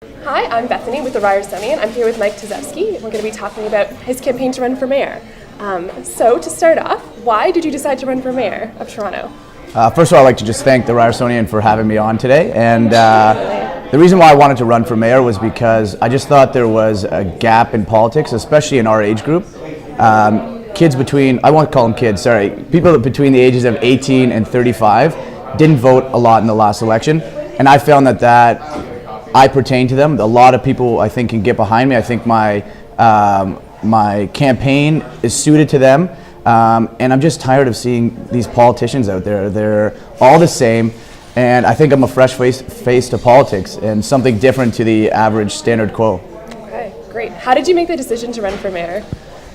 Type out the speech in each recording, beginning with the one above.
Hi, I'm Bethany with the Ryersonian. I'm here with Mike Tasevski. We're going to be talking about his campaign to run for mayor. So to start off, why did you decide to run for mayor of Toronto? First of all, I'd like to just thank the Ryersonian for having me on today. And the reason why I wanted to run for mayor was because I just thought there was a gap in politics, especially in our age group. Kids between, I won't call them kids, sorry, people between the ages of 18 and 35 didn't vote a lot in the last election. And I found that I pertain to them. A lot of people, I think, can get behind me. I think my campaign is suited to them. And I'm just tired of seeing these politicians out there. They're all the same. And I think I'm a fresh face to politics and something different to the average standard quo. Okay, great. How did you make the decision to run for mayor?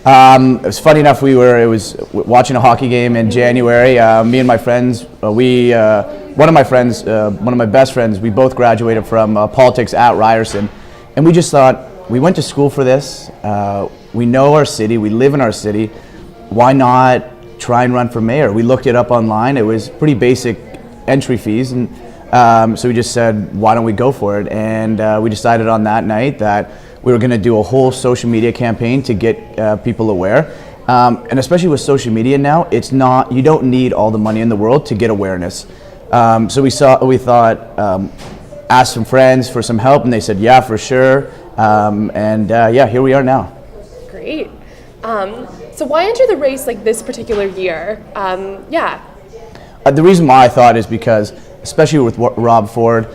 It was funny enough, I was watching a hockey game in January. Me and my friends, one of my best friends, we both graduated from politics at Ryerson. And we just thought, we went to school for this. We know our city, we live in our city. Why not try and run for mayor? We looked it up online. It was pretty basic entry fees. And so we just said, why don't we go for it? And we decided on that night that we were going to do a whole social media campaign to get people aware. And especially with social media now, you don't need all the money in the world to get awareness. So we thought, asked some friends for some help, and they said, yeah, for sure. Yeah, here we are now. Great. So why enter the race like this particular year? The reason why I thought is because, especially with Rob Ford,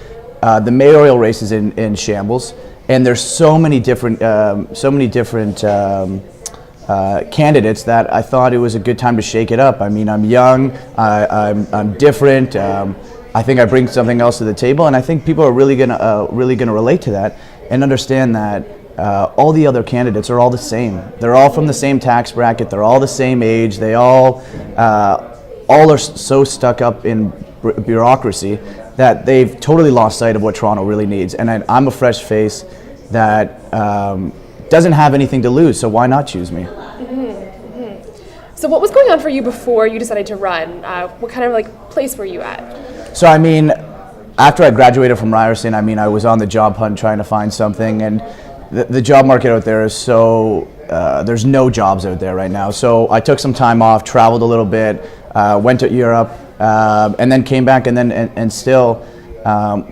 the mayoral race is in shambles, and there's so many different candidates that I thought it was a good time to shake it up. I mean, I'm young, I'm different. I think I bring something else to the table, and I think people are really gonna relate to that and understand that all the other candidates are all the same. They're all from the same tax bracket. They're all the same age. They all are so stuck up in bureaucracy that they've totally lost sight of what Toronto really needs. And I'm a fresh face that doesn't have anything to lose, so why not choose me? So what was going on for you before you decided to run? What kind of place were you at? So I mean, after I graduated from Ryerson, I was on the job hunt trying to find something, and the job market out there is so, there's no jobs out there right now. So I took some time off, traveled a little bit, went to Europe, and then came back and still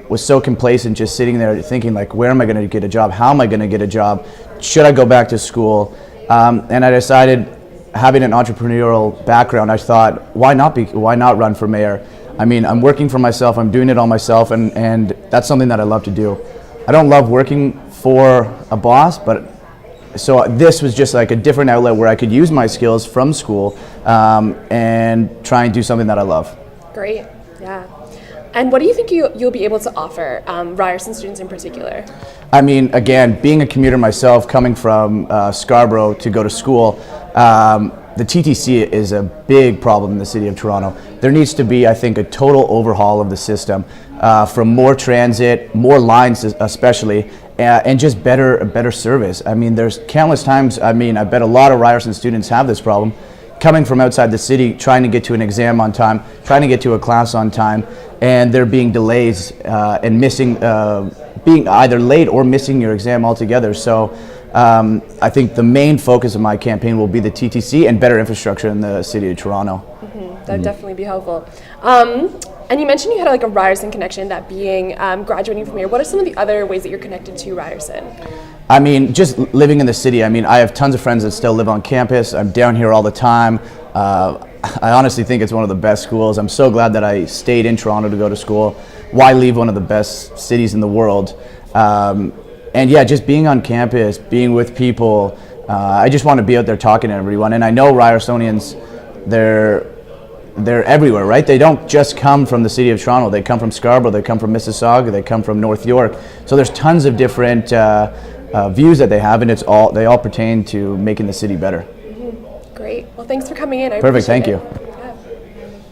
was so complacent just sitting there thinking, like, where am I going to get a job? How am I going to get a job? Should I go back to school? And I decided, having an entrepreneurial background, I thought, why not run for mayor? I mean, I'm working for myself, I'm doing it all myself, and that's something that I love to do. I don't love working for a boss, but so this was just like a different outlet where I could use my skills from school and try and do something that I love. Great, yeah. And what do you think you'll be able to offer Ryerson students in particular? I mean, again, being a commuter myself, coming from Scarborough to go to school, the TTC is a big problem in the city of Toronto. There needs to be, I think, a total overhaul of the system, from more transit, more lines especially, and just better service. I mean, there's countless times, I bet a lot of Ryerson students have this problem, coming from outside the city, trying to get to an exam on time, trying to get to a class on time, and there being delays and missing, being either late or missing your exam altogether. So I think the main focus of my campaign will be the TTC and better infrastructure in the city of Toronto. That would definitely be helpful. And you mentioned you had a Ryerson connection, that being graduating from here. What are some of the other ways that you're connected to Ryerson? I mean, just living in the city. I mean, I have tons of friends that still live on campus. I'm down here all the time. I honestly think it's one of the best schools. I'm so glad that I stayed in Toronto to go to school. Why leave one of the best cities in the world? And yeah, just being on campus, being with people. I just want to be out there talking to everyone. And I know Ryersonians, they're everywhere, right? They don't just come from the city of Toronto. They come from Scarborough, they come from Mississauga, they come from North York. So there's tons of different views that they have, and they all pertain to making the city better. Great. Well, thanks for coming in. I Perfect. appreciate Thank it. you.